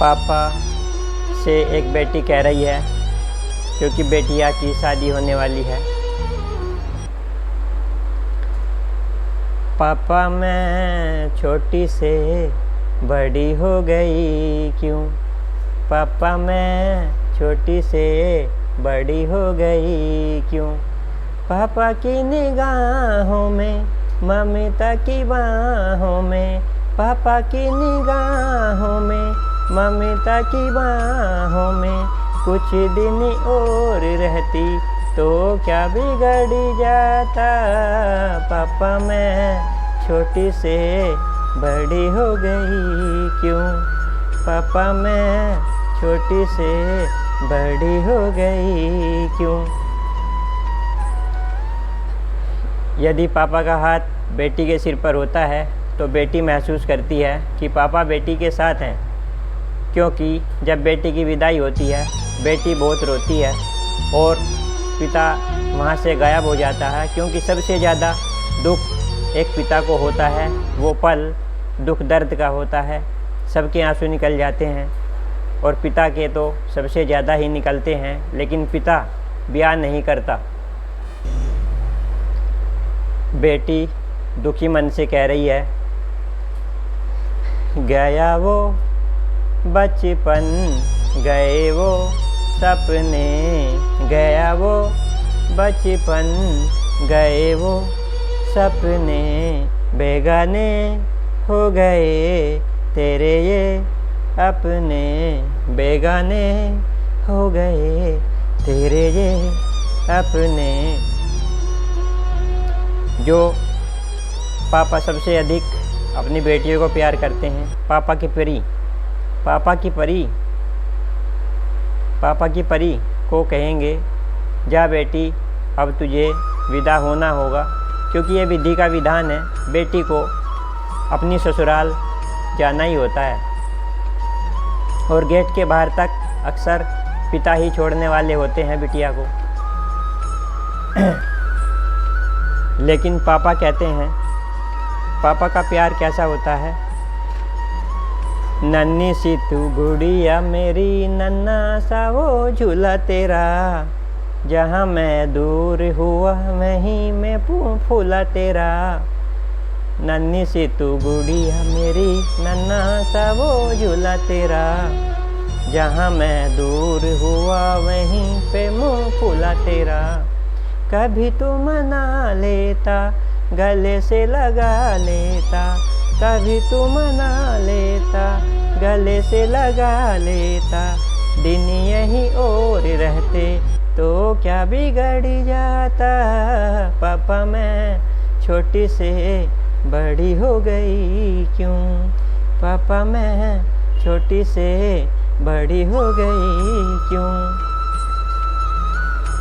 पापा से एक बेटी कह रही है, क्योंकि बेटिया की शादी होने वाली है। पापा मैं छोटी से बड़ी हो गई क्यों? पापा मैं छोटी से बड़ी हो गई क्यों? पापा की निगाहों में, ममता की बाहों में, पापा की निगाहों में, ममता की बाहों में, कुछ दिन और रहती तो क्या बिगड़ जाता? पापा मैं छोटी से बड़ी हो गई क्यों? पापा मैं छोटी से बड़ी हो गई क्यों? यदि पापा का हाथ बेटी के सिर पर होता है तो बेटी महसूस करती है कि पापा बेटी के साथ हैं, क्योंकि जब बेटी की विदाई होती है बेटी बहुत रोती है और पिता वहाँ से गायब हो जाता है, क्योंकि सबसे ज़्यादा दुख एक पिता को होता है। वो पल दुख दर्द का होता है, सबके आंसू निकल जाते हैं और पिता के तो सबसे ज़्यादा ही निकलते हैं, लेकिन पिता बयान नहीं करता। बेटी दुखी मन से कह रही है, गया वो बचपन, गए वो सपने, गया वो बचपन, गए वो सपने, बेगाने हो गए तेरे ये अपने, बेगाने हो गए तेरे ये अपने। जो पापा सबसे अधिक अपनी बेटियों को प्यार करते हैं, पापा की परी, पापा की परी, पापा की परी को कहेंगे, जा बेटी अब तुझे विदा होना होगा, क्योंकि ये विधि का विधान है, बेटी को अपनी ससुराल जाना ही होता है। और गेट के बाहर तक अक्सर पिता ही छोड़ने वाले होते हैं बिटिया को। लेकिन पापा कहते हैं, पापा का प्यार कैसा होता है? नन्ही सी तू गुड़िया मेरी, नन्हा सा वो झूला तेरा, जहाँ मैं दूर हुआ वहीं में फूला तेरा। नन्ही सी तू गुड़िया मेरी, नन्हा सा वो झूला तेरा, जहाँ मैं दूर हुआ वहीं पे मुँह फूला तेरा। कभी तू मना लेता, गले से लगा लेता, कभी तू मना लेता, गले से लगा लेता, दिन यही और रहते तो क्या बिगड़ जाता? पापा मैं छोटी से बड़ी हो गई क्यों? पापा मैं छोटी से बड़ी हो गई क्यों?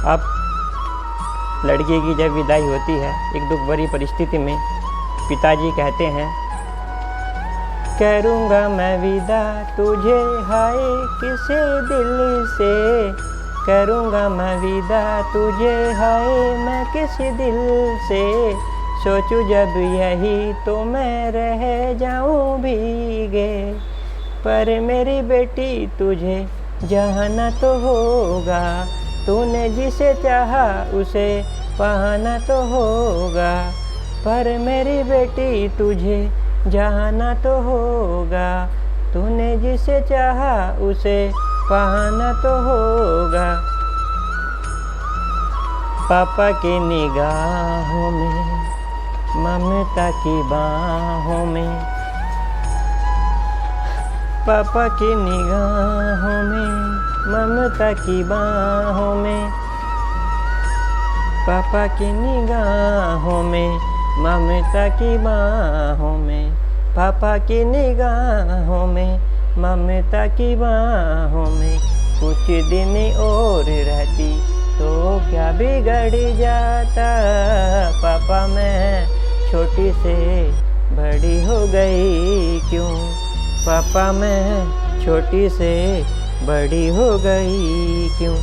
अब लड़की की जब विदाई होती है एक दुख भरी परिस्थिति में, पिताजी कहते हैं, करूँगा मैं विदा तुझे हाय किसे दिल से, करूँगा मैं विदा तुझे हाय मैं किसी दिल से, सोचूं जब यही तो मैं रह जाऊँ भीगे, पर मेरी बेटी तुझे जाना तो होगा, तूने जिसे चाहा उसे पाना तो होगा, पर मेरी बेटी तुझे जाना तो होगा, तूने जिसे चाहा उसे पाना तो होगा। पापा की निगाहों में, ममता की बाहों में, पापा की निगाहों में, ममता की बाहों में, पापा की निगाहों में, ममता की बाहों में, पापा की निगाहों में, ममता की बाहों में, कुछ दिन और रहती तो क्या बिगड़ जाता? पापा मैं छोटी से बड़ी हो गई क्यों? पापा मैं छोटी से बड़ी हो गई क्यों?